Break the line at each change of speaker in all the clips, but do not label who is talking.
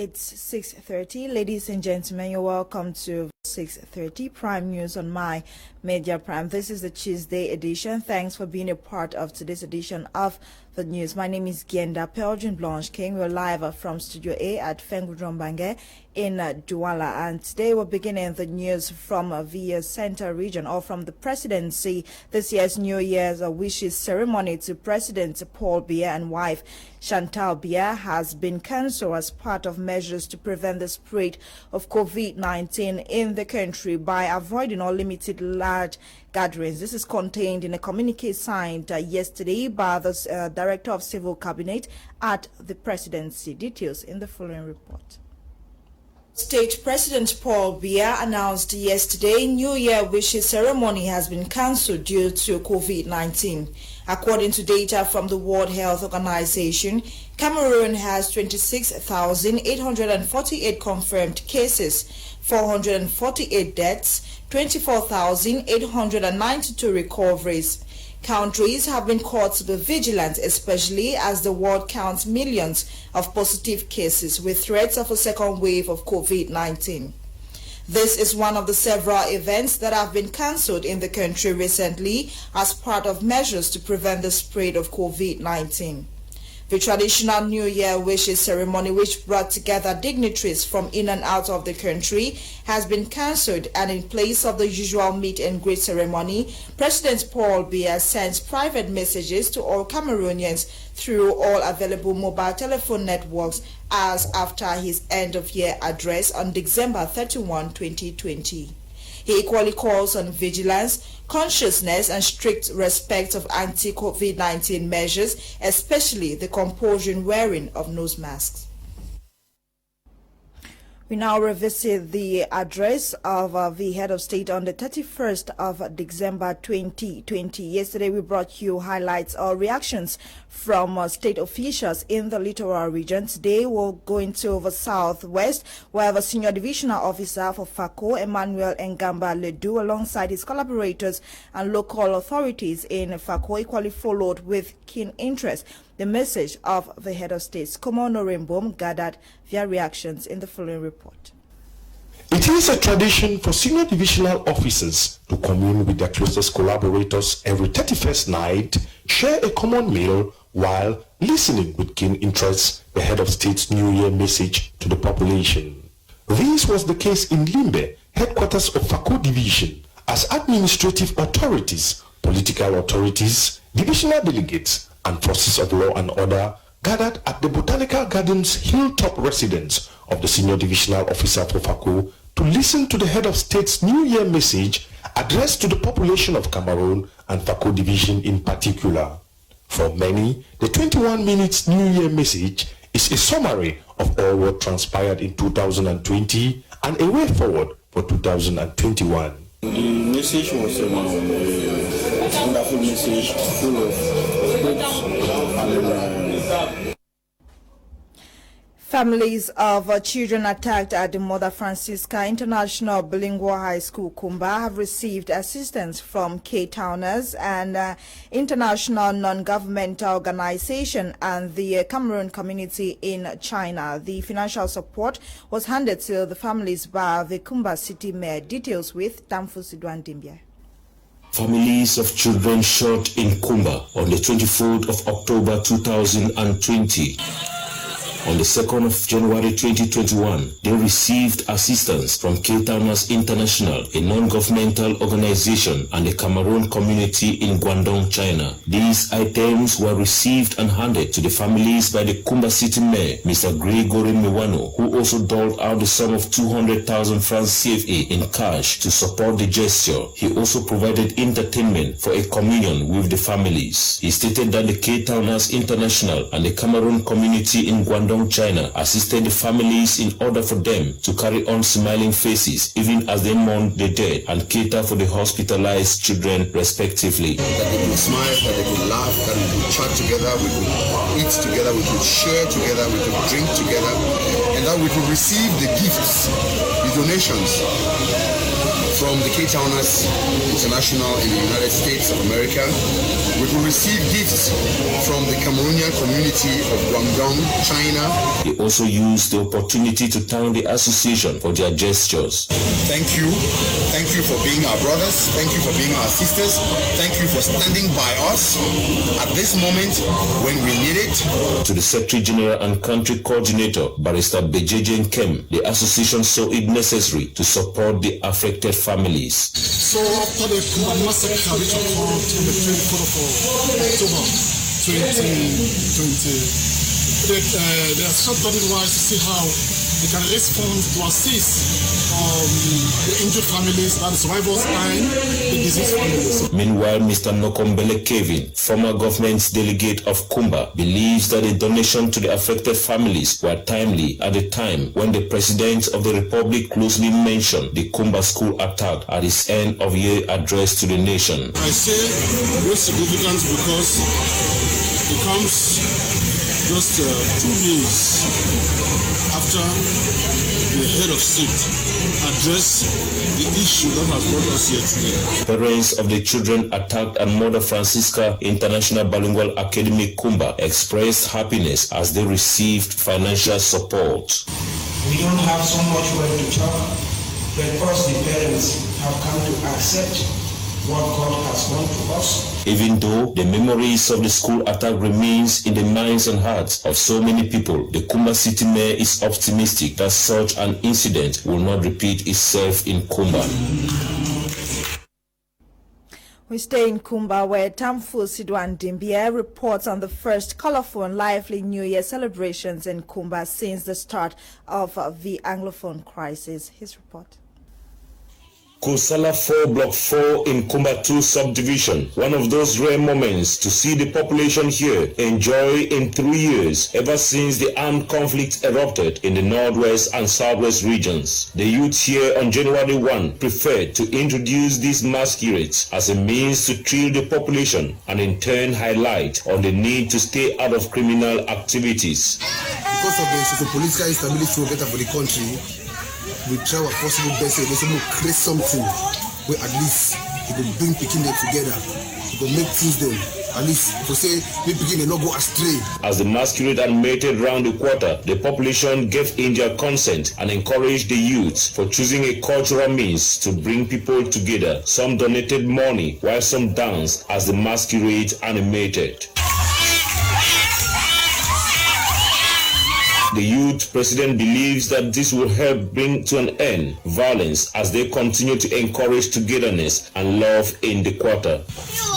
It's 6:30. Ladies and gentlemen, you're welcome to 6:30 Prime News on My Media Prime. This is the Tuesday edition. Thanks for being a part of today's edition of the news. My name is Genda Pelgin Blanche King. We're live from Studio A at Fengudrombange in Douala. And today we're beginning the news from the center region, or from the presidency. This year's New Year's wishes ceremony to President Paul Biya and wife Chantal Biya has been cancelled as part of measures to prevent the spread of COVID-19 in the country by avoiding or limited large gatherings. This is contained in a communique signed yesterday by the Director of Civil Cabinet at the presidency. Details in the following report. State President Paul Biya announced yesterday New Year wishes ceremony has been cancelled due to COVID-19. According to data from the World Health Organization, Cameroon has 26,848 confirmed cases, 448 deaths, 24,892 recoveries. Countries have been called to be vigilant, especially as the world counts millions of positive cases with threats of a second wave of COVID-19. This is one of the several events that have been cancelled in the country recently as part of measures to prevent the spread of COVID-19. The traditional New Year wishes ceremony, which brought together dignitaries from in and out of the country, has been cancelled, and in place of the usual meet and greet ceremony, President Paul Biya sends private messages to all Cameroonians through all available mobile telephone networks as after his end-of-year address on December 31, 2020. He equally calls on vigilance, consciousness, and strict respect of anti-COVID-19 measures, especially the compulsory wearing of nose masks. We now revisit the address of the head of state on the 31st of December 2020. Yesterday, we brought you highlights or reactions from state officials in the littoral region. Today, we'll go into the southwest, where the senior divisional officer for FACO, Emmanuel Ngamba Ledu, alongside his collaborators and local authorities in FACO, equally followed with keen interest the message of the head of state. Komo Norembom gathered their reactions in the following report.
It is a tradition for senior divisional officers to commune with their closest collaborators every 31st night, share a common meal, while listening with keen interest the head of state's New Year message to the population. This was the case in Limbe, headquarters of FACO division, as administrative authorities, political authorities, divisional delegates, and forces of law and order gathered at the Botanical Gardens hilltop residence of the senior divisional officer for FACO to listen to the head of state's New Year message addressed to the population of Cameroon and FACO division in particular. For many, the 21 minutes New Year message is a summary of all what transpired in 2020 and a way forward for 2021.
The message was a wonderful message full of hopes and
Families of children attacked at the Mother Francisca International Bilingual High School, Kumba, have received assistance from K-Towners and international non-governmental organization and the Cameroon community in China. The financial support was handed to the families by the Kumba City Mayor. Details with Tamfu Sidwan Dimbia.
Families of children shot in Kumba on the 24th of October 2020. On the 2nd of January 2021, they received assistance from K-Towners International, a non-governmental organization, and the Cameroon community in Guangdong, China. These items were received and handed to the families by the Kumba City Mayor, Mr. Gregory Miwano, who also doled out the sum of 200,000 francs CFA in cash to support the gesture. He also provided entertainment for a communion with the families. He stated that the K-Towners International and the Cameroon community in Guangdong, China, assisted the families in order for them to carry on smiling faces even as they mourn the dead and cater for the hospitalized children respectively.
That they could smile, that they could laugh, that we could chat together, we could eat together, we could share together, we could drink together, and that we could receive the gifts, the donations from the K-Towners International in the United States of America. We will receive gifts from the Cameroonian community of Guangdong, China.
They also used the opportunity to thank the association for their gestures.
Thank you. Thank you for being our brothers. Thank you for being our sisters. Thank you for standing by us at this moment when we need it.
To the Secretary General and Country Coordinator, Barrister BrigadeAntiSardinard, the association saw it necessary to support the affected families.
So after the massacre which occurred on the 24th of October 2020, they are studying wise to see how they can raise funds to assist the injured families, that is survivors and the diseased families.
Meanwhile, Mr. Nokombele Kevin, former government delegate of Kumba, believes that the donation to the affected families were timely at a time when the President of the Republic closely mentioned the Kumba school attack at his end-of-year address to the nation.
I say very significant because it comes just 2 years after the head of state addressed the issue that has brought us here today.
Parents of the children attacked at Mother Francisca International Bilingual Academy Kumba expressed happiness as they received financial support.
We don't have so much word to talk, because the parents have come to accept what God has done to us.
Even though the memories of the school attack remains in the minds and hearts of so many people, the Kumba city mayor is optimistic that such an incident will not repeat itself in Kumba.
We stay in Kumba, where Tamfu Sidwan Dimbia reports on the first colorful and lively New Year celebrations in Kumba since the start of the Anglophone crisis. His report.
Kusala 4 Block 4 in Kumba 2 subdivision, one of those rare moments to see the population here enjoy in 3 years ever since the armed conflict erupted in the northwest and southwest regions. The youth here on January 1 preferred to introduce these masquerades as a means to thrill the population and in turn highlight on the need to stay out of criminal activities.
Because of the socio-political instability better for the country, we try our possible best to create something where at least it will bring people together, it will make things them, at least to say we begin and not go astray.
As the masquerade animated round the quarter, the population gave in their consent and encouraged the youth for choosing a cultural means to bring people together. Some donated money while some danced as the masquerade animated. The youth president believes that this will help bring to an end violence as they continue to encourage togetherness and love in the quarter.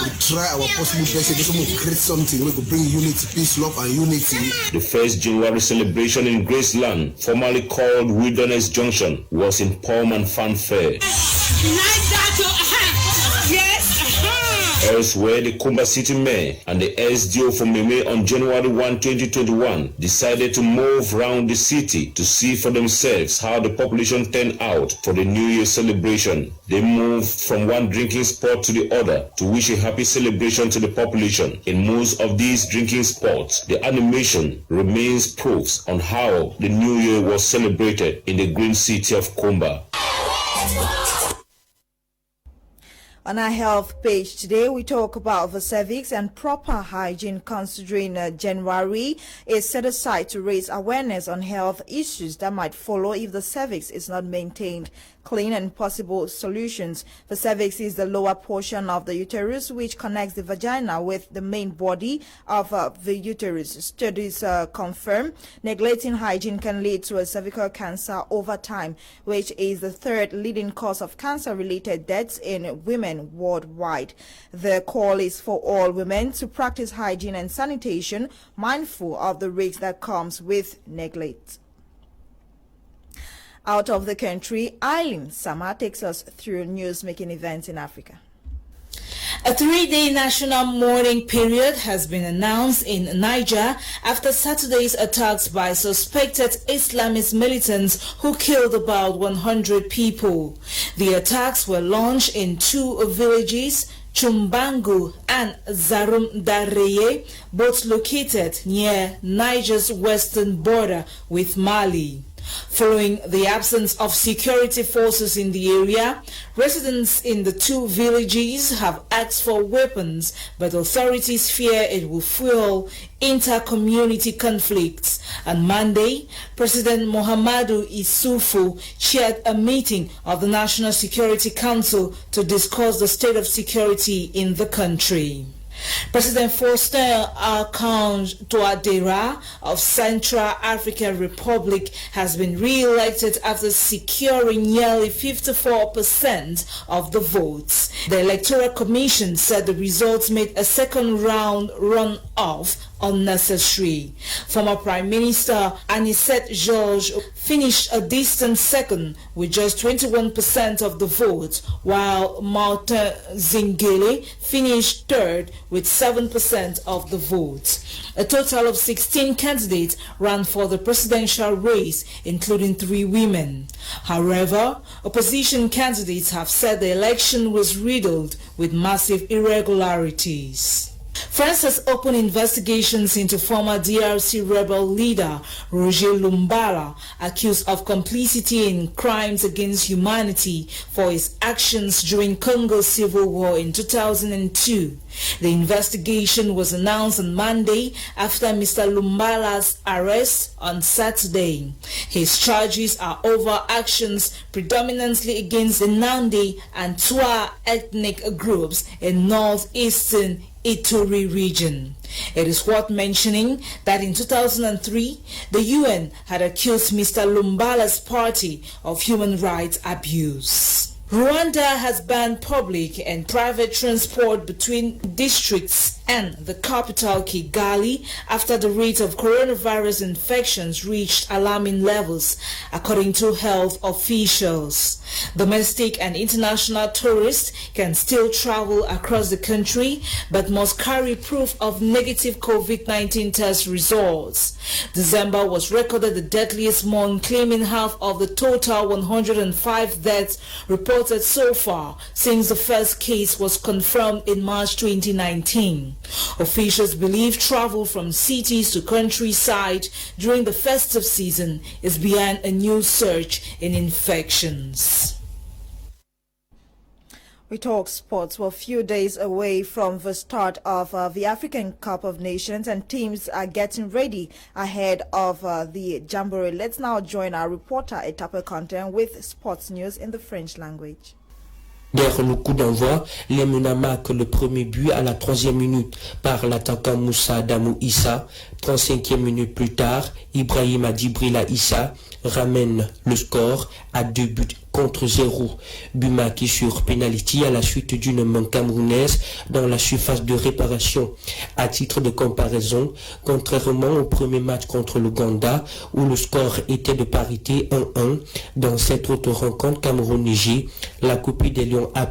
We try our possible best to create something we could bring unity, peace, love, and unity.
The first January celebration in Graceland, formerly called Wilderness Junction, was in pomp and fanfare. Elsewhere, the Kumba City Mayor and the SDO for Meme on January 1, 2021 decided to move around the city to see for themselves how the population turned out for the New Year celebration. They moved from one drinking spot to the other to wish a happy celebration to the population. In most of these drinking spots, the animation remains proofs on how the New Year was celebrated in the green city of Kumba.
On our health page today, we talk about the cervix and proper hygiene, considering January is set aside to raise awareness on health issues that might follow if the cervix is not maintained clean, and possible solutions. The cervix is the lower portion of the uterus which connects the vagina with the main body of the uterus. Studies confirm neglecting hygiene can lead to a cervical cancer over time, which is the third leading cause of cancer-related deaths in women worldwide. The call is for all women to practice hygiene and sanitation, mindful of the risk that comes with neglect. Out of the country, Eileen Sama takes us through news-making events in Africa.
A 3-day national mourning period has been announced in Niger after Saturday's attacks by suspected Islamist militants who killed about 100 people. The attacks were launched in two villages, Chumbangu and Zarum Dareye, both located near Niger's western border with Mali. Following the absence of security forces in the area, residents in the two villages have asked for weapons, but authorities fear it will fuel inter-community conflicts. On Monday, President Muhammadu Issoufou chaired a meeting of the National Security Council to discuss the state of security in the country. President Faustin Archange Touadéra of Central African Republic has been re-elected after securing nearly 54% of the votes. The Electoral Commission said the results made a second round run-off unnecessary. Former Prime Minister Anicet Georges finished a distant second with just 21% of the vote, while Martin Zingele finished third with 7% of the vote. A total of 16 candidates ran for the presidential race, including 3 women. However, opposition candidates have said the election was riddled with massive irregularities. France has opened investigations into former DRC rebel leader Roger Lumbala, accused of complicity in crimes against humanity for his actions during Congo's civil war in 2002. The investigation was announced on Monday after Mr. Lumbala's arrest on Saturday. His charges are over actions predominantly against the Nandi and Twa ethnic groups in northeastern Ituri region. It is worth mentioning that in 2003, the UN had accused Mr. Lumbala's party of human rights abuse. Rwanda has banned public and private transport between districts and the capital Kigali after the rate of coronavirus infections reached alarming levels, according to health officials. Domestic and international tourists can still travel across the country but must carry proof of negative COVID-19 test results. December was recorded the deadliest month, claiming half of the total 105 deaths reported so far since the first case was confirmed in March 2019. Officials believe travel from cities to countryside during the festive season is behind a new surge in infections.
We talk sports. We're a few days away from the start of the African Cup of Nations, and teams are getting ready ahead of the Jamboree. Let's now join our reporter Etape Content with sports news in the French language.
Dès le coup d'envoi, les MENA marquent le premier but à la 3e minute par l'attaquant Moussa Adamou Issa. 35e minute plus tard, Ibrahim Adibrila Issa ramène le score à 2 buts contre 0. But marqué sur penalty à la suite d'une main camerounaise dans la surface de réparation. À titre de comparaison, contrairement au premier match contre l'Ouganda où le score était de parité 1-1, dans cette autre rencontre Cameroun-Niger, la copie des Lions A'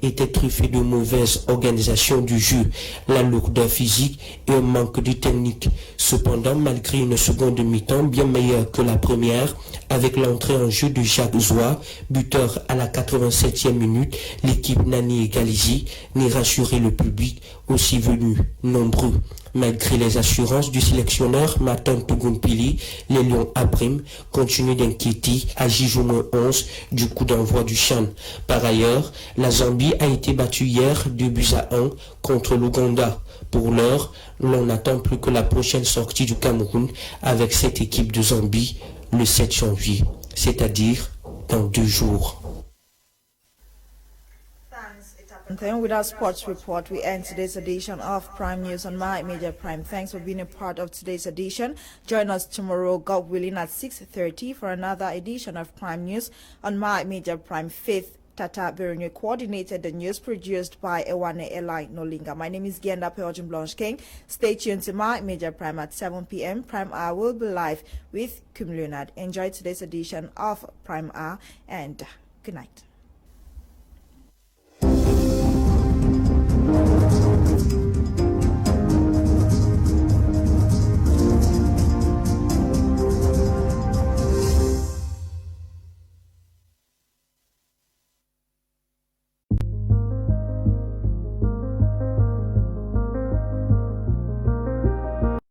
était truffée de mauvaise organisation du jeu, la lourdeur physique et un manque de technique. Cependant, malgré une seconde mi-temps bien meilleure que la première, avec l'entrée en jeu de Jacques Zoua, buteur à la 87e minute, l'équipe n'a ni égalisé ni rassuré le public, aussi venu nombreux. Malgré les assurances du sélectionneur Martin Tougounpili, les Lions A' continuent d'inquiéter à J-11 du coup d'envoi du CHAN. Par ailleurs, la Zambie a été battue hier 2-1 contre l'Ouganda. Pour l'heure, l'on n'attend plus que la prochaine sortie du Cameroun avec cette équipe de Zambie le 7 janvier, c'est-à-dire dans 2 jours.
And then with our sports report, we end today's edition of Prime News on My Media Prime. Thanks for being a part of today's edition. Join us tomorrow, God willing, at 6:30 for another edition of Prime News on My Media Prime. Faith Tata Bernier coordinated the news, produced by Ewane Eli Nolinga. My name is Gianda Peojin Blanche King. Stay tuned to My Media Prime at 7 p.m. Prime Hour will be live with Leonard. Enjoy today's edition of Prime Hour and good night.